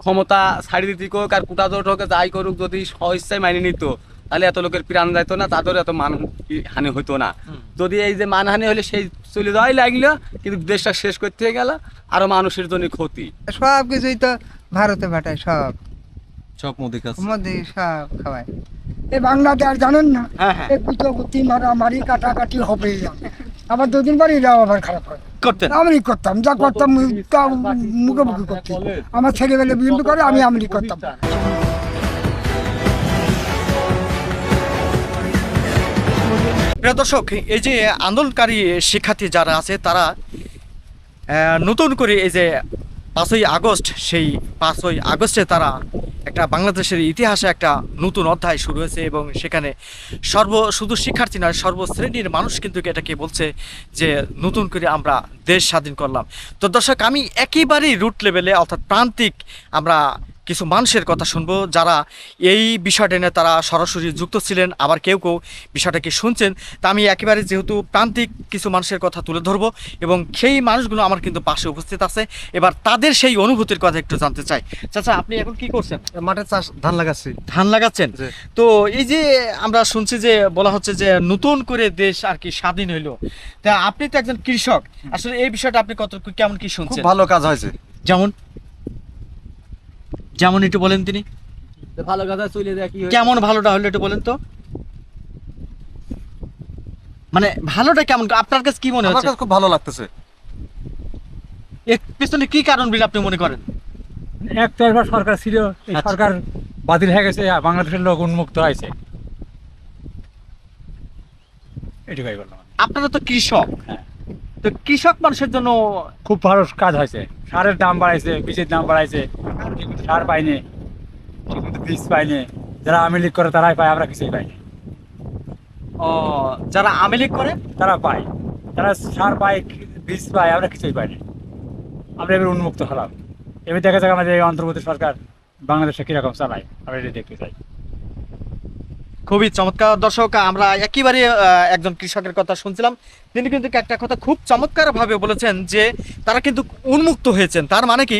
ক্ষমতা ছাড়ি দিতে হোক আর কুটা জোট হোক যাই করুক, যদি স্বইচ্ছায় মাইনে নিত তাহলে এত লোকের প্রাণ যাইতো না, তাদের এত মানহানি হইতো না। যদি এই যে মানহানি হলে সেই চলে যাওয়াই লাগলো, কিন্তু দেশটা শেষ করতে গেল, আরো মানুষের জন্য ক্ষতি। সব কিছুই তো ভারতে পাঠায়, সব সব মোদি খাচ্ছে। মোদি সব খাওয়ায়। এই বাংলাতে আর জানেন না, হ্যাঁ হ্যাঁ এই কুচকুচি মারামারি কাটাকাটি হবেই। আবার দুদিন পর এরাও আবার খারাপ হয়। করতেন। আমি করতাম, যা করতাম তা মুখে মুখে করতাম। আমার ছেলেবেলে বিএনপি করে, আমি আমলি করতাম। প্রিয় দর্শক, এই যে আন্দোলনকারী শিক্ষার্থী যারা আছে তারা নতুন করে এই যে 5ই আগস্ট, সেই 5ই আগস্টে তারা একটা বাংলাদেশের ইতিহাসে একটা নতুন অধ্যায় শুরু হয়েছে এবং সেখানে শুধু শিক্ষার্থী নয়, সর্বশ্রেণীর মানুষ কিন্তু এটাকে বলছে যে নতুন করে আমরা দেশ স্বাধীন করলাম। তো দর্শক, আমি একেবারেই রুট লেভেলে অর্থাৎ প্রান্তিক আমরা কিছু মানুষের কথা শুনবো যারা এই বিষয়টা নিয়ে তারা সরাসরি যুক্ত ছিলেন, আবার কেউ কেউ বিষয়টাকে শুনছেন। তা আমি একেবারে যেহেতু প্রান্তিক কিছু মানুষের কথা তুলে ধরবো এবং সেই মানুষগুলো আমার কিন্তু পাশে উপস্থিত আছে, এবার তাদের সেই অনুভূতির কথা একটু জানতে চাই। চাচা, আপনি এখন কি করছেন? মাঠে চাষ, ধান লাগাচ্ছি। ধান লাগাচ্ছেন? জি। তো এই যে আমরা শুনছি যে বলা হচ্ছে যে নতুন করে দেশ আর কি স্বাধীন হইলো, তা আপনি তো একজন কৃষক, আসলে এই বিষয়টা আপনি কেমন কি খুব শুনছেন? ভালো কাজ হয়েছে। যেমন যেমন একটু বলেন তিনি, ভালো কথা চলে যায় কি কেমন ভালোটা হলো একটু বলেন তো, মানে ভালোটা কেমন আপনার কাছে কি মনে আমার হচ্ছে? কাছে খুব ভালো লাগতেছে। এর পেছনে কি কারণ বলে আপনি মনে করেন? একটা সরকার ছিল, এই আচ্ছা। সরকার বাতিল হয়ে গেছে, বাংলাদেশের লোক উন্মুক্ত হয়েছে, এটুকুই বললাম। আপনারা তো কৃষক, তো কৃষক মানুষের জন্য খুব ভালো কাজ হয়েছে, সারের দাম বাড়াইছে, বীজের দাম বাড়াইছে, ঠিকমতো সার পাইনি, ঠিকমতো বীজ পাইনি, যারা আওয়ামী লীগ করে তারাই পায়, আমরা কিছুই পাইনি। যারা আওয়ামী লীগ করে তারা পায়, তারা সার পায়, বীজ পায়, আমরা কিছুই পাইনি। আমরা এবার উন্মুক্ত হলাম। এবার দেখা যাক আমাদের এই অন্তর্বর্তী সরকার বাংলাদেশে কিরকম চালায়, আমরা এটা দেখতে চাই। খুবই চমৎকার। দর্শক, আমরা একেবারে একজন কৃষকের কথা শুনছিলাম, তিনি কিন্তু একটা কথা খুব চমৎকার ভাবে বলেছেন যে তারা কিন্তু উন্মুক্ত হয়েছেন। তার মানে কি,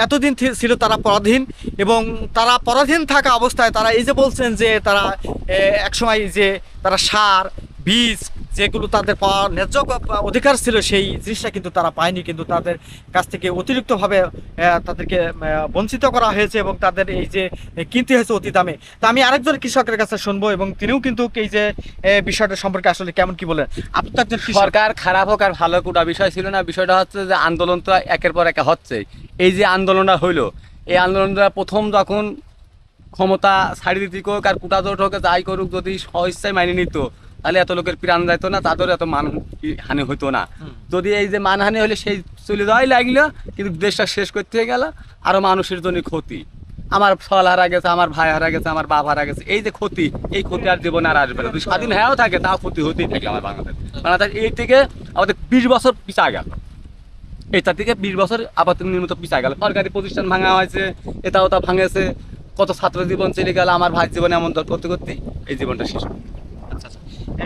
এতদিন ছিল তারা পরাধীন, এবং তারা পরাধীন থাকা অবস্থায় তারা এই যে বলছেন যে তারা একসময় যে তারা সার বীজ যেগুলো তাদের পাওয়ার ন্যায্য অধিকার ছিল সেই জিনিসটা কিন্তু তারা পায়নি, কিন্তু তাদের কাছ থেকে অতিরিক্তভাবে তাদেরকে বঞ্চিত করা হয়েছে এবং তাদের এই যে কিনতে হয়েছে অতি দামে। তা আমি আরেকজন কৃষকের কাছে শুনবো এবং তিনিও কিন্তু এই যে বিষয়টা সম্পর্কে আসলে কেমন কি বলেন। আপনি তো একজন কৃষক। সরকার খারাপ হোক আর ভালো কোটা বিষয় ছিল না, বিষয়টা হচ্ছে যে আন্দোলন তো একের পর এক হচ্ছে। এই যে আন্দোলনটা হইলো, এই আন্দোলনটা প্রথম যখন ক্ষমতা ছাড়ি দিতে হোক আর কুটা জোট হোক যাই করুক, যদি স্বইচ্ছায় মাইনে নিত তাহলে এত লোকের প্রাণ যাইতো না, তাদের এত মানহানি হইতো না। যদি এই যে মানহানি হলে সেই চলে যাওয়াই লাগলো, কিন্তু দেশটা শেষ করতে গেল, আরো মানুষের জন্য ক্ষতি। আমার ফল হারা গেছে, আমার ভাই হারা গেছে, আমার বাপ হারা গেছে, এই যে ক্ষতি, এই ক্ষতি আর জীবনে আর আসবে না। যদি স্বাধীন হয়েও থাকে তাও ক্ষতি হতেই থাকে আমার বাংলাদেশ। বাংলাদেশ এই থেকে আমাদের 20 বছর পিছা গেল, এটা থেকে 20 বছর আপাতত নির্মিত পিছা গেল। সরকারি প্রতিষ্ঠান ভাঙা হয়েছে, এটা ওটা ভাঙেছে, কত ছাত্র জীবন চলে গেল, আমার ভাই জীবনে এমন করতে করতে এই জীবনটা শেষ।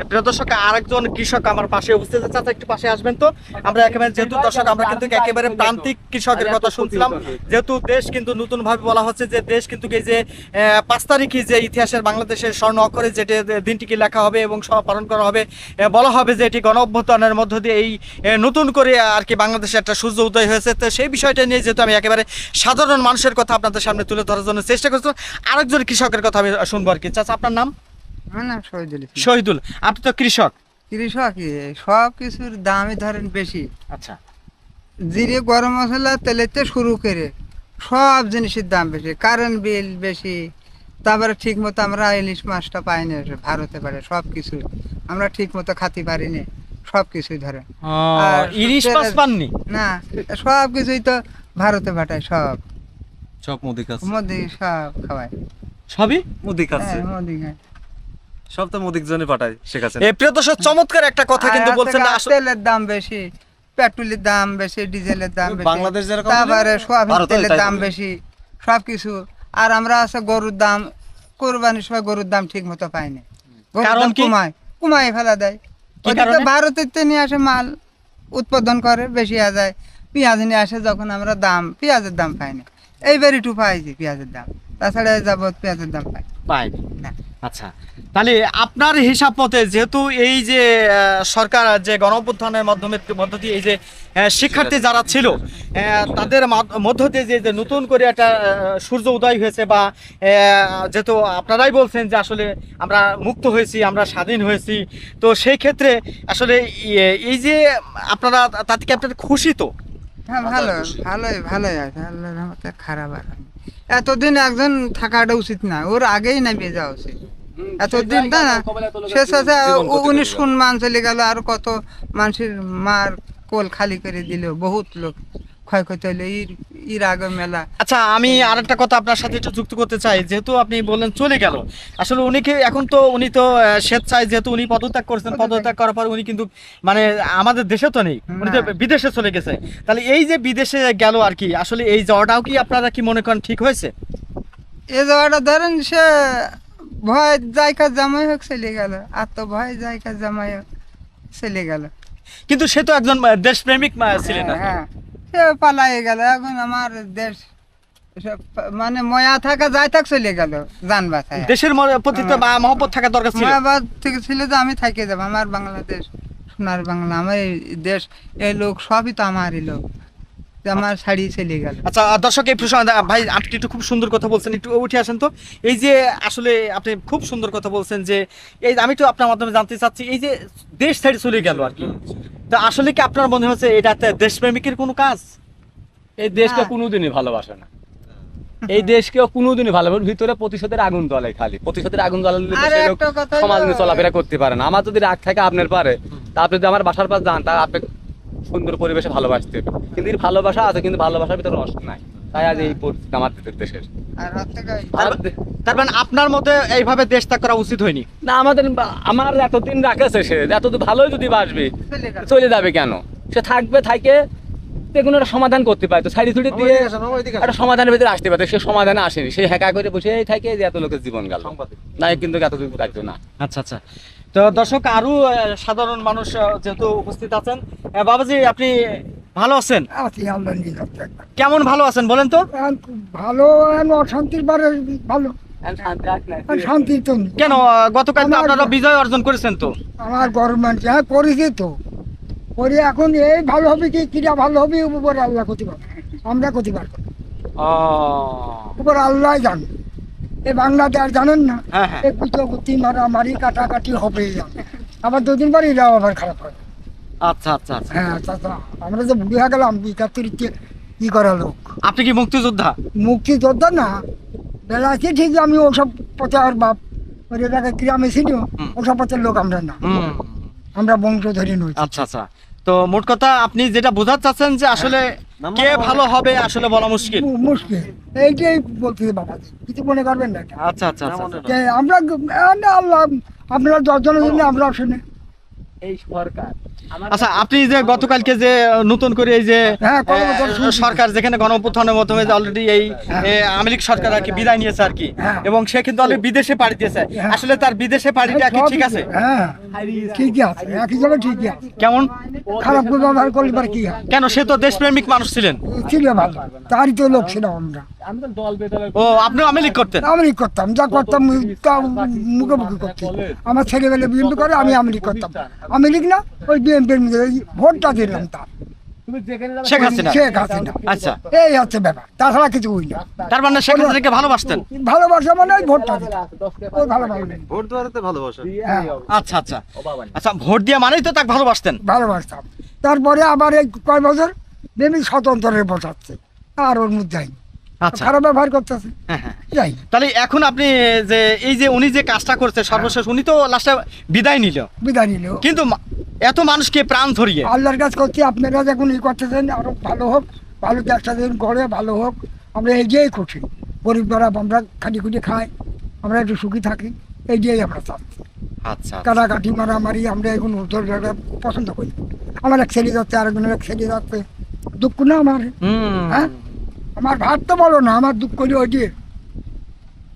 প্রিয় দর্শক, আরেকজন কৃষক আমার পাশে উপস্থিত আছে। চাচা, একটু পাশে আসবেন তো। আমরা একেবারে যেহেতু দর্শক আমরা কিন্তু একেবারে প্রান্তিক কৃষকের কথা শুনছিলাম, যেহেতু দেশ কিন্তু নতুন ভাবে বলা হচ্ছে যে দেশ কিন্তু এই যে 5 তারিখে যে ইতিহাসের বাংলাদেশের স্বর্ণ অক্ষরে যেটি দিনটিকে লেখা হবে এবং সব পালন করা হবে, বলা হবে যে এটি গণ অভ্যুত্থানের মধ্য দিয়ে এই নতুন করে আর কি বাংলাদেশে একটা সূর্য উদয় হয়েছে। তো সেই বিষয়টা নিয়ে যেহেতু আমি একেবারে সাধারণ মানুষের কথা আপনাদের সামনে তুলে ধরার জন্য চেষ্টা করছি, আরেকজন কৃষকের কথা আমি শুনবো আর কি। চাচা, আপনার নাম? আমার নাম শহীদুল ইসলাম। শহীদুল, আপনি তো কৃষক। কৃষক, সব কিছুর দামই ধরেন বেশি। আচ্ছা। জিরে, গরম মশলা, তেলেতে শুরু করে সব জিনিসের দাম বেশি, কারেন্ট বিল বেশি। তারপরে ঠিক মতো আমরা ইলিশ মাছটা পাই না, ভারতে পারে সব কিছু আমরা ঠিক মতো খাতে পারি না, সব কিছুই ধরে। আর ইলিশ মাছ পাননি? না, সব কিছুই তো ভারতে পাঠায়, সব সব মোদি খাচ্ছে। মোদি সব খাওয়ায়। সবই মোদি খাচ্ছে, হ্যাঁ, মোদি খায়। সব তো মোদির জন্য পাঠায়, শেখ হাসিনা। প্রিয় দর্শক, চমৎকার একটা কথা কিন্তু আর বলছেন না থেকে আসলে। তেলের দাম বেশি, পেট্রোলের দাম বেশি, ডিজেলের দাম বেশি, বাংলাদেশ যেরকম তারপরে সোয়াবিন ভারতেও তেলের তাই দাম হবে। বেশি, সবকিছু। আর আমরা আছে গরুর দাম, কোরবানির সময় গরুর দাম ঠিক মতো পাই না, গরুর কারণ দাম কি? কমায় ফেলা দেয়। কি ওদিকে কারণে? ভারতের থেকে নিয়ে আসে মাল, উৎপাদন করে, বেশি হয়ে যায়। পেঁয়াজ নিয়ে আসে যখন আমরা, পেঁয়াজের দাম পাই না। এইবার একটু পাইছি পেঁয়াজের দাম, তাছাড়া যাবত পেঁয়াজের দাম পাই পায়নি। না। আচ্ছা, তাহলে আপনার হিসাব মতে যেহেতু এই যে সরকার যে গণঅভ্যুত্থানের মধ্য দিয়ে এই যে শিক্ষার্থী যারা ছিল তাদের মধ্য দিয়ে যে নতুন করে একটা সূর্য উদয় হয়েছে, বা যেহেতু আপনারাই বলছেন যে আসলে আমরা মুক্ত হয়েছি, আমরা স্বাধীন হয়েছি, তো সেই ক্ষেত্রে আসলে এই যে আপনারা তাতে কি আপনারা খুশি তো? হ্যাঁ ভালোই আছে, আল্লাহর রহমতে খারাপ আর হয়নি। এতদিন একজন থাকাটা উচিত না, ওর আগেই নামিয়ে যাওয়া উচিত। এতদিন না শেষ হচ্ছে 19 কোন মান চলে গেল, আর কত মানুষের মার কোল খালি করে দিল, বহুত লোক ক্ষয়ক্ষতি হলো, এর আগে মেলা। আচ্ছা, আমি আরেকটা কথা আপনার সাথে একটু যুক্ত করতে চাই, যেহেতু আপনি বললেন চলে গেল, আসলে উনি তো স্বেচ্ছায় যেহেতু উনি পদত্যাগ করছেন, পদত্যাগ করার পর উনি কিন্তু মানে আমাদের দেশে তো নেই, উনি তো বিদেশে চলে গেছে। তাহলে এই যে বিদেশে গেল আর কি, আসলে এই যাওয়াটাও কি আপনারা কি মনে করেন ঠিক হয়েছে? এ জায়গাটা ধরেন সে ভয় জায়গা জামাই হোক চলে গেল, আর তো ভয় জায়গা জামাই হোক চলে গেল। কিন্তু সে তো একজন দেশপ্রেমিক ছিলেন না? হ্যাঁ, সে পালাই গেল। এখন আমার দেশ সব মানে ময়া থাকা যায় থাক চলে গেল জান বাঁচায়। দেশের প্রতি তো মহব্বত থাকা দরকার ছিল। ময়াবাদ থেকে ছিল যে আমি থেকে যাবো, আমার বাংলাদেশ সোনার বাংলা, আমার এই দেশ, এই লোক সবই তো আমারই লোক, যে আমার ছাড়িয়ে চলে গেল। আচ্ছা দর্শক, এই প্রসঙ্গে ভাই আপনি একটু খুব সুন্দর কথা বলছেন, একটু উঠে আসেন তো। এই যে আসলে আপনি খুব সুন্দর কথা বলছেন যে এই আমি একটু আপনার মাধ্যমে জানতে চাচ্ছি, এই যে দেশ ছেড়ে চলে গেল আর কি, তা আসলে কি আপনার মনে হচ্ছে এটা দেশপ্রেমিকের কোনো কাজ? এই দেশকে না। কোনোদিনই ভালোবাসে না, এই দেশকে কোনোদিনই ভালোবাসে, ভিতরে প্রতিশোধের আগুন জ্বলে, খালি প্রতিশোধের আগুন জ্বলালে তো আর সেই লোক একটা কথা সমাজ হলো- নিয়ে চলাফেরা করতে পারে না। আমার যদি রাগ থাকে আপনার পারে, তা আপনি যদি আমার বাসার পাশ যান, তা আপনি সুন্দর পরিবেশে ভালোবাসতে হবে, কিন্তু এর ভালোবাসা আছে, কিন্তু ভালোবাসার ভিতরে রস নাই, তাই আজ এই পরিস্থিতি আমাদের দেশের। আর হাত থেকে তার মানে আপনার মতে এইভাবে দেশ ত্যাগ করা উচিত হয়নি? না, আমার এতদিন রাখেছে, সে এতদিন ভালোই যদি বাসবে, চলে গেল। চলে যাবে কেন? সে থাকবে, থাকে কোনো একটা সমাধান করতে পারে, তো সাইডি ছুটি দিয়ে একটা সমাধানের ভিতরে আসতে পারে, সে সমাধানে আসেনি, সে হ্যাকা করে বসেই থাকে যে এত লোকের জীবন গেল, নাই কিন্তু এতদিন থাকবে না। আচ্ছা আচ্ছা, তো দর্শক আরো সাধারণ মানুষ যেহেতু উপস্থিত আছেন, বাবাজি আপনি ভালো আছেন? আছি আল্লাহ নিয়ে যাচ্ছে। কেমন ভালো আছেন বলেন তো? এখন খুব ভালো, এখন অশান্তির বারে ভালো, এখন শান্তি তো নেই। কেন গতকাল তো আপনারা বিজয় অর্জন করেছেন তো? আমার গভর্নমেন্ট হ্যাঁ করেছি তো, করে এখন এই ভালো হবে কি কিরা ভালো হবে উপর আল্লাহ ক্ষতি পারবে, আমরা ক্ষতি পারবো না। উপর আল্লাহ জানে। এই বাংলাদেশ জানেন না, হ্যাঁ, হ্যাঁ। এই কুচকুচি মারামারি কাটাকাটি হবে, আবার দুদিন পরে এরাও আবার খারাপ হবে। আচ্ছা আচ্ছা আচ্ছা, হ্যাঁ চাচা, আমরা যে বুড়ি হয়ে গেলাম 71 কি করা লোক, আপনি কি মুক্তিযোদ্ধা? মুক্তিযোদ্ধা না বেলাছি ঠিক, আমি ওসব পথে আর বাপ ওই জায়গায় গ্রামে ছিল, ওসব পথের লোক আমরা না, আমরা বংশধরী নই। আচ্ছা আচ্ছা, তো মোট কথা আপনি যেটা বোঝাতে চাচ্ছেন যে আসলে কে ভালো হবে আসলে বলা মুশকিল। মুশকিল এইটাই বলতে বাবা, কিছু মনে করবেন না এটা। আচ্ছা আচ্ছা আচ্ছা, যে আমরা না আল্লাহ, আপনারা 10 জনের জন্য আমরা শুনে। এই সরকার আচ্ছা, আপনি যে গতকালকে যে নতুন করে এই যে হ্যাঁ, গণঅভ্যুত্থান শুরু। সরকার যেখানে গণঅভ্যুত্থানের মাধ্যমে অলরেডি এই আওয়ামী লীগ সরকার আর কি বিদায় নিয়েছে আর কি, হ্যাঁ। এবং সে কিন্তু অলরেডি বিদেশে পাড়ি দিয়েছে, হ্যাঁ। আসলে তার বিদেশে পাড়িটা কি ঠিক আছে? হ্যাঁ ঠিকই আছে, একই জায়গায় ঠিকই আছে। কেমন? খারাপ ব্যবহার করলে এবার কি হয়? কেন, সে তো দেশপ্রেমিক মানুষ ছিলেন। ছিল ভালো, তারই তো লোক ছিল আমরা। ও, আপনিও আওয়ামী লীগ করতেন? আমি করতাম, যা করতাম তা মুখে মুখে করতাম। আমার ছেলেবেলে বিএনপি করে, আমি আওয়ামী লীগ করতাম। আওয়ামী লীগ না, ওই বিএনপির মধ্যে ওই ভোটটা দিলাম তার শেখ হাসিনা? শেখ হাসিনা। আচ্ছা, এই হচ্ছে ব্যাপার, তাছাড়া কিছু হই না। তার মানে শেখ হাসিনাকে ভালোবাসতেন? ভালোবাসা মানে ওই ভোটটা দিলাম, ওই ভালোবাসা। ভোট দেওয়াতে ভালোবাসা। হ্যাঁ, আচ্ছা আচ্ছা আচ্ছা, ভোট দিয়ে মানেই তো তাকে ভালোবাসতেন? ভালোবাসতাম। তারপরে আবার এই কয় বছর বেবি স্বতন্ত্রের বসাচ্ছে, আর ওর মধ্যে হয়নি। আচ্ছা, খারাপ ব্যবহার করতেছে, হ্যাঁ হ্যাঁ। যাই। তাহলে এখন আপনি যে এই যে উনি যে কাজটা করছে সর্বশেষ, উনি তো লাস্টে বিদায় নিল, বিদায় নিল। কিন্তু এত মানুষকে প্রাণ ধরিয়ে আল্লাহর কাজ করছি, আপনারা যখন ই করতেছেন আরো ভালো হোক, ভালো চেষ্টা দিন করে ভালো হোক, আমরা এগিয়েই খুশি। গরিব গরাব আমরা খাটি খুটি খাই, আমরা একটু সুখী থাকি, এগিয়েই আমরা চাচ্ছি। আচ্ছা কাটাকাটি মারামারি আমরা এখন পছন্দ করি। আমার এক ছেলে যাচ্ছে, আরেকজনের এক ছেলে যাচ্ছে, দুঃখ না আমার। হ্যাঁ, আমার ভাত তো বলো না, আমার দুঃখ করি ওই যে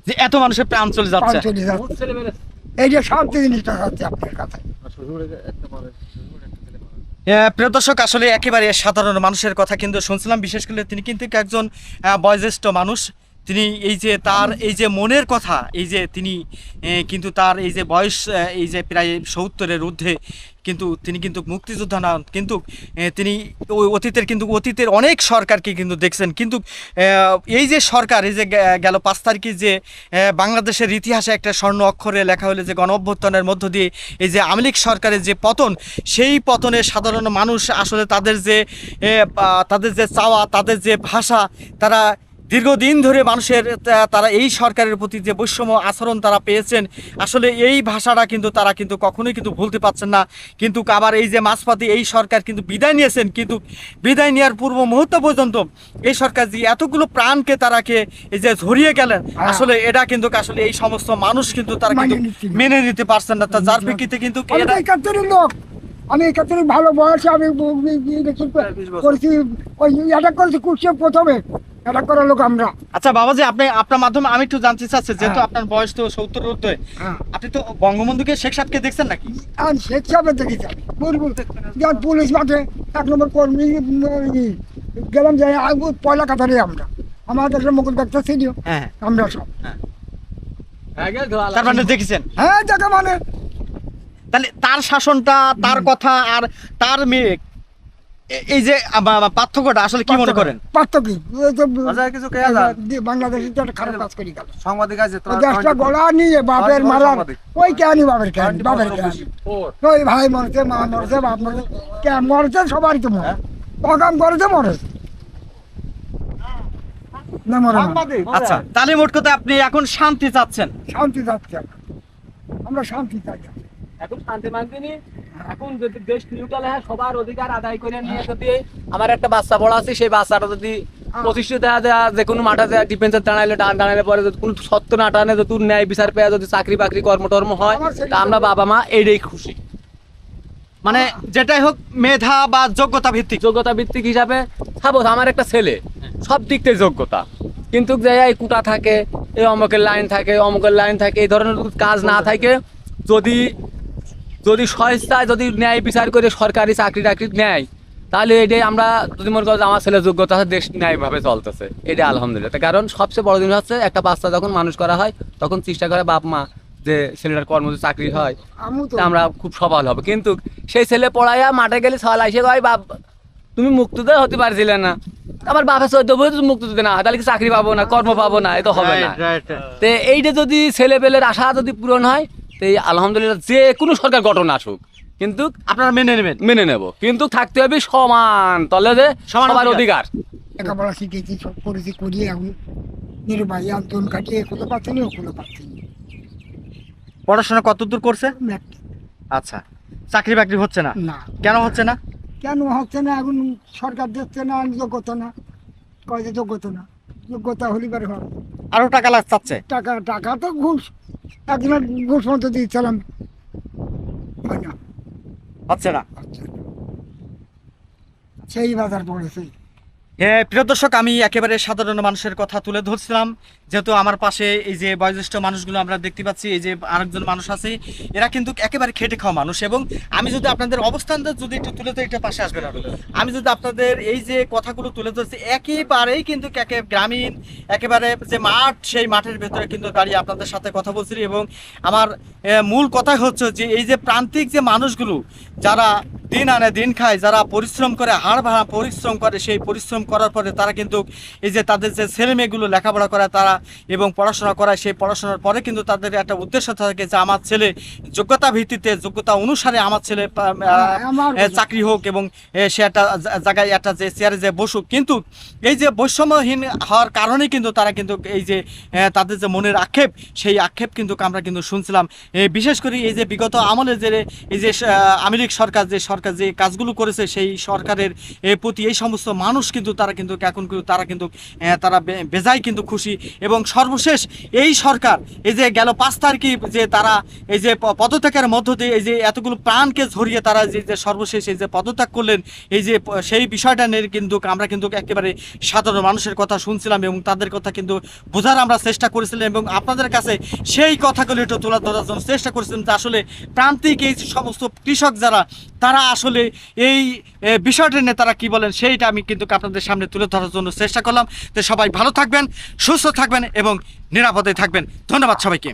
যে এত মানুষের প্রাণ চলে পান যাচ্ছে। চলে যাচ্ছে, এই যে শান্তি জিনিসটা যাচ্ছে আপনার কাছে। প্রিয় দর্শক, আসলে একেবারে সাধারণ মানুষের কথা কিন্তু শুনছিলাম। বিশেষ করে তিনি কিন্তু একজন বয়োজ্যেষ্ঠ মানুষ। তিনি এই যে তার এই যে মনের কথা, এই যে তিনি কিন্তু তার এই যে বয়স এই যে প্রায় 70-এর ঊর্ধ্বে, কিন্তু তিনি কিন্তু মুক্তিযোদ্ধা নন, কিন্তু তিনি ওই অতীতের অনেক সরকারকে কিন্তু দেখছেন। কিন্তু এই যে সরকার, এই যে গেল 5 তারিখে যে বাংলাদেশের ইতিহাসে একটা স্বর্ণ অক্ষরে লেখা হলো যে গণ অভ্যুত্থানের মধ্য দিয়ে এই যে আওয়ামী লীগ সরকারের যে পতন, সেই পতনে সাধারণ মানুষ আসলে তাদের যে চাওয়া, তাদের যে ভাষা, তারা দীর্ঘদিন ধরে মানুষের তারা এই সরকারের প্রতি যে বৈষম্য আচরণ তারা পেয়েছেন, আসলে এই ভাষাটা কিন্তু তারা কিন্তু কখনোই কিন্তু ভুলতে পারছেন না। কিন্তু আবার এই যে মাঝপথে এই সরকার কিন্তু বিদায় নিয়েছেন, কিন্তু বিদায় নেওয়ার পূর্ব মুহূর্ত পর্যন্ত এই সরকার যে এতগুলো প্রাণকে তারাকে এই যে ঝরিয়ে গেলেন, আসলে এটা কিন্তু আসলে এই সমস্ত মানুষ কিন্তু তারা কিন্তু মেনে নিতে পারছেন না। যার প্রেক্ষিতে কিন্তু আমি তো 71-এর লোক, আমি 71 ভালো বয়সে আমি করেছি, ওই এটা করেছি কুষ্টিয়া প্রথমে, এটা করার লোক আমরা। আচ্ছা বাবাজি, আপনার মাধ্যমে আমি একটু জানতে চাচ্ছি, যেহেতু আপনার বয়স তো 70-এর ঊর্ধ্বে, আপনি তো বঙ্গবন্ধুকে শেখ সাহেবকে দেখছেন নাকি? আমি শেখ সাহেবের দেখেছি, যখন পুলিশ মাঠে 1 নম্বর কর্মী গেলাম, যাই পয়লা কাতারে আমরা, আমাদের মুকুল ডাক্তার ছিল, হ্যাঁ, আমরা সব তার মানে দেখেছেন। হ্যাঁ দেখা মানে তাহলে তার শাসনটা, তার কথা আর তার মেয়ে, এই যে পার্থক্যটা আসলে কি মনে করেন? পার্থক্য কিছু কেয়া যান বাংলাদেশে তো একটা খারাপ কাজ করি গেল, সাংবাদিক আছে দেশটা গলা নিয়ে বাপের মারার, ওই কেন বাপের কেন, বাপের কেন, ওই ভাই মরছে, মা মরছে, বাপ মরছে, কে মরছে, সবারই তো মরে, অকাম করেছে মরেছে না, মরে না। আচ্ছা, তাহলে মোট কথা আপনি এখন শান্তি চাচ্ছেন? শান্তি যাচ্ছে আমরা শান্তি চাই। এখন শান্তি মানতেনি, এখন যদি দেশ নিউট্রাল হয়, সবার অধিকার আদায় করে নিয়ে যদি আমার একটা বাচ্চা বড় আছে, সেই বাচ্চাটা যদি প্রতিষ্ঠিত দেওয়া যায়, যে কোনো মাঠে ডিফেন্সে দাঁড়াইলে পরে যদি কোনো সত্য না টানে, যদি ন্যায় বিচার পেয়ে যদি চাকরি বাকরি কর্মটর্ম হয়, তা আমরা বাবা মা এইটাই খুশি। মানে যেটাই হোক মেধা বা যোগ্যতা ভিত্তিক হিসাবে সাপোজ আমার একটা ছেলে সব দিক থেকে যোগ্যতা, কিন্তু যে এই কুটা থাকে, এই অমুকের লাইন থাকে, এই ধরনের কাজ না থাকে, যদি সংস্থায় যদি ন্যায় বিচার করে সরকারি চাকরি টাকরি নেয়, তাহলে এটাই আমরা যদি মনে করি আমার ছেলের যোগ্যতা আছে, দেশ ন্যায়ভাবে চলতেছে, এটা আলহামদুলিল্লাহ। কারণ সবচেয়ে বড় জিনিস হচ্ছে একটা বাচ্চা যখন মানুষ করা হয়, তখন চেষ্টা করে বাপ মা যে ছেলেটার কর্মজীবী চাকরি হয়, আমরা খুব সফল হবে। কিন্তু সেই ছেলে পড়াইয়া মাঠে গেলে সবাই এসে কয়, বাপ তুমি মুক্তিতে হতে পারছিলে না, আমার বাপের 14 বছর মুক্তি দিতে না, তাহলে কি চাকরি পাবো না, কর্ম পাবো না, এ তো হবে না। তো এইটা যদি ছেলে পেলের আশা যদি পূরণ হয়, তো আলহামদুলিল্লাহ যে কোনো সরকার গঠন আসুক, কিন্তু আপনারা মেনে নেব, কিন্তু থাকতে হবে সমান তলে, যে সবার অধিকার। লেখাপড়া শিখেছি, সব করেছি, করিয়ে এখন নির্বাহী আন্দোলন কাটিয়ে কোনো পাচ্ছি না, কোনো পাচ্ছি না। পড়াশোনা কতদূর করছে? একটা আচ্ছা, চাকরি বাকরি হচ্ছে না? না। কেন হচ্ছে না? কেন হচ্ছে না? এখন সরকার দিচ্ছে না, যোগ্যতা না, কয় যে যোগ্যতা হলে পারে হবে, আরো টাকা চাচ্ছে। টাকা তো ঘুষ, একজনের ঘুষ মতো দিয়েছিলাম, হয় না, হচ্ছে না। সেই বাজার পড়েছে। হ্যাঁ প্রিয় দর্শক, আমি একেবারে সাধারণ মানুষের কথা তুলে ধরছিলাম, যেহেতু আমার পাশে এই যে বয়োজ্যেষ্ঠ মানুষগুলো আমরা দেখতে পাচ্ছি, এই যে আরেকজন মানুষ আছে, এরা কিন্তু একেবারে খেটে খাওয়া মানুষ। এবং আমি যদি আপনাদের অবস্থানটা যদি একটু তুলে ধরি, একটু পাশে আসবেন, আমি যদি আপনাদের এই যে কথাগুলো তুলে ধরছি, একেবারেই কিন্তু গ্রামীণ একেবারে যে মাঠ, সেই মাঠের ভেতরে কিন্তু দাঁড়িয়ে আপনাদের সাথে কথা বলছি। এবং আমার মূল কথা হচ্ছে যে এই যে প্রান্তিক যে মানুষগুলো, যারা দিন আনে দিন খায়, যারা পরিশ্রম করে, হাড় ভাড়া পরিশ্রম করে, সেই পরিশ্রম করার পরে তারা কিন্তু এই যে তাদের যে ছেলে মেয়েগুলো লেখাপড়া করে তারা এবং পড়াশোনা করায়, সেই পড়াশোনার পরে কিন্তু তাদের একটা উদ্দেশ্য থাকে যে আমার ছেলে যোগ্যতা ভিত্তিতে, যোগ্যতা অনুসারে আমার ছেলে চাকরি হোক এবং সে একটা জায়গায় একটা যে চেয়ারে যে বসুক। কিন্তু এই যে বৈষম্যহীন হওয়ার কারণে কিন্তু তারা কিন্তু এই যে তাদের যে মনের আক্ষেপ, সেই আক্ষেপ কিন্তু আমরা কিন্তু শুনছিলাম। বিশেষ করে এই যে বিগত আমলে যে এই যে আওয়ামী লীগ সরকার যে কাজগুলো করেছে, সেই সরকারের প্রতি এই সমস্ত মানুষ কিন্তু তারা কিন্তু এখন কিন্তু তারা বেজায় কিন্তু খুশি। এবং সর্বশেষ এই সরকার এই যে গেল 5 তারিখে যে তারা এই যে পদত্যাগের মধ্য দিয়ে এই যে এতগুলো প্রাণকে ঝরিয়ে তারা যে সর্বশেষ এই যে পদত্যাগ করলেন, এই যে সেই বিষয়টা নিয়ে কিন্তু আমরা কিন্তু একেবারে সাধারণ মানুষের কথা শুনছিলাম এবং তাদের কথা কিন্তু বোঝার আমরা চেষ্টা করেছিলাম এবং আপনাদের কাছে সেই কথাগুলো একটু তুলে ধরার জন্য চেষ্টা করেছিলাম যে আসলে প্রান্তিক এই সমস্ত কৃষক যারা তারা আসলে এই বিষয়টা নিয়ে তারা কি বলেন সেইটা আমি কিন্তু আপনাদের সামনে তুলে ধরার জন্য চেষ্টা করলাম। তো সবাই ভালো থাকবেন, সুস্থ থাকবেন এবং নিরাপদে থাকবেন। ধন্যবাদ সবাইকে।